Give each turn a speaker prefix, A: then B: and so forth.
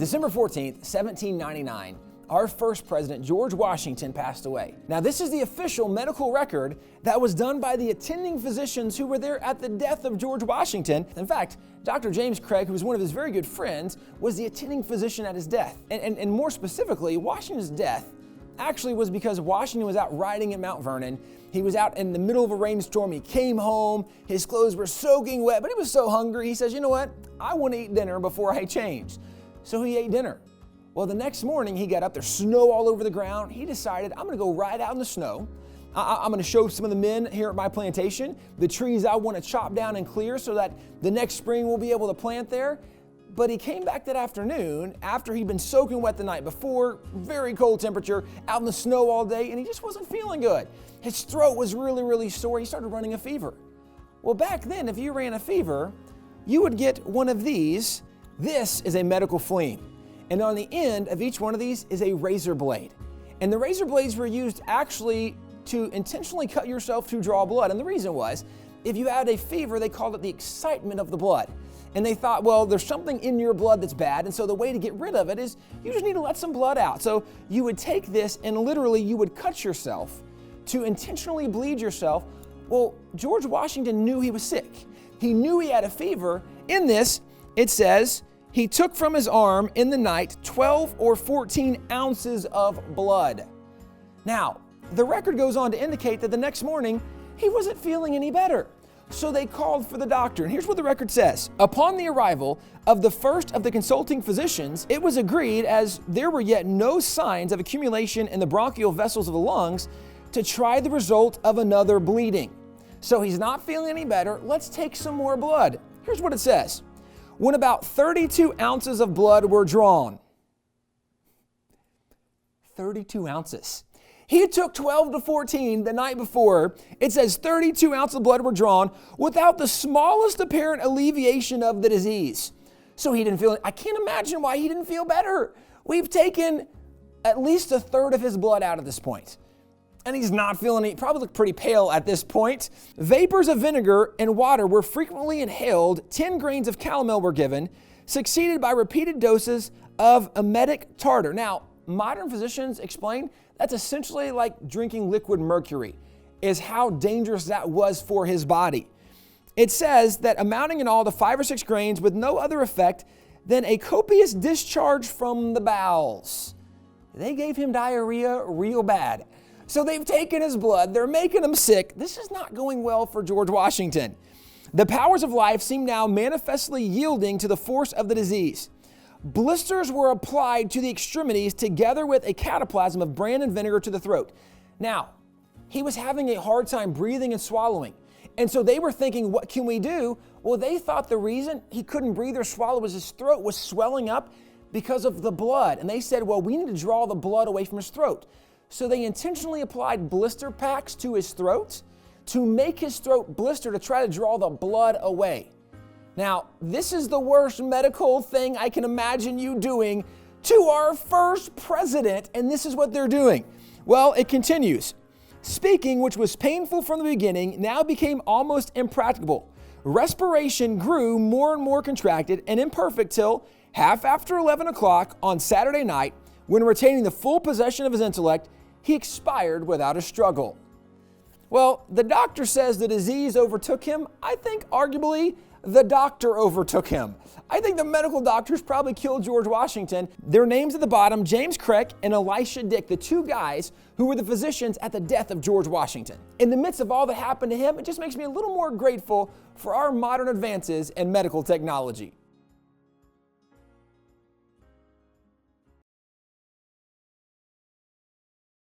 A: December 14th, 1799, our first president, George Washington, passed away. Now, this is the official medical record that was done by the attending physicians who were there at the death of George Washington. In fact, Dr. James Craig, who was one of his very good friends, was the attending physician at his death. And more specifically, Washington's death actually was because Washington was out riding at Mount Vernon. He was out in the middle of a rainstorm. He came home. His clothes were soaking wet, but he was so hungry. He says, you know what? I want to eat dinner before I change. So he ate dinner. Well, the next morning he got up, there's snow all over the ground. He decided, I'm going to go ride out in the snow. I'm going to show some of the men here at my plantation the trees I want to chop down and clear so that the next spring we'll be able to plant there. But he came back that afternoon after he'd been soaking wet the night before, very cold temperature, out in the snow all day, and he just wasn't feeling good. His throat was really, really sore. He started running a fever. Well, back then, if you ran a fever, you would get one of these. This is a medical fleam. And on the end of each one of these is a razor blade. And the razor blades were used actually to intentionally cut yourself to draw blood. And the reason was, if you had a fever, they called it the excitement of the blood. And they thought, well, there's something in your blood that's bad, and so the way to get rid of it is you just need to let some blood out. So you would take this and literally you would cut yourself to intentionally bleed yourself. Well, George Washington knew he was sick. He knew he had a fever. In this, it says, he took from his arm in the night 12 or 14 ounces of blood. Now, the record goes on to indicate that the next morning, he wasn't feeling any better. So they called for the doctor. And here's what the record says. Upon the arrival of the first of the consulting physicians, it was agreed, as there were yet no signs of accumulation in the bronchial vessels of the lungs, to try the result of another bleeding. So he's not feeling any better. Let's take some more blood. Here's what it says. When about 32 ounces of blood were drawn, 32 ounces. He took 12 to 14 the night before. It says 32 ounces of blood were drawn without the smallest apparent alleviation of the disease. So he didn't feel it. I can't imagine why he didn't feel better. We've taken at least a third of his blood out at this point. And he's not feeling it. He probably looked pretty pale at this point. Vapors of vinegar and water were frequently inhaled. 10 grains of calomel were given, succeeded by repeated doses of emetic tartar. Now, modern physicians explain that's essentially like drinking liquid mercury, is how dangerous that was for his body. It says that amounting in all to 5 or 6 grains with no other effect than a copious discharge from the bowels. They gave him diarrhea real bad. So they've taken his blood, they're making him sick. This is not going well for George Washington. The powers of life seem now manifestly yielding to the force of the disease. Blisters were applied to the extremities together with a cataplasm of bran and vinegar to the throat. Now, he was having a hard time breathing and swallowing. And so they were thinking, what can we do? Well, they thought the reason he couldn't breathe or swallow was his throat was swelling up because of the blood. And they said, well, we need to draw the blood away from his throat. So they intentionally applied blister packs to his throat to make his throat blister to try to draw the blood away. Now, this is the worst medical thing I can imagine you doing to our first president, and this is what they're doing. Well, it continues. Speaking, which was painful from the beginning, now became almost impracticable. Respiration grew more and more contracted and imperfect till half after 11 o'clock on Saturday night, when retaining the full possession of his intellect, he expired without a struggle. Well, the doctor says the disease overtook him. I think arguably the doctor overtook him. I think the medical doctors probably killed George Washington. Their names at the bottom, James Craig and Elisha Dick, the two guys who were the physicians at the death of George Washington. In the midst of all that happened to him, it just makes me a little more grateful for our modern advances in medical technology.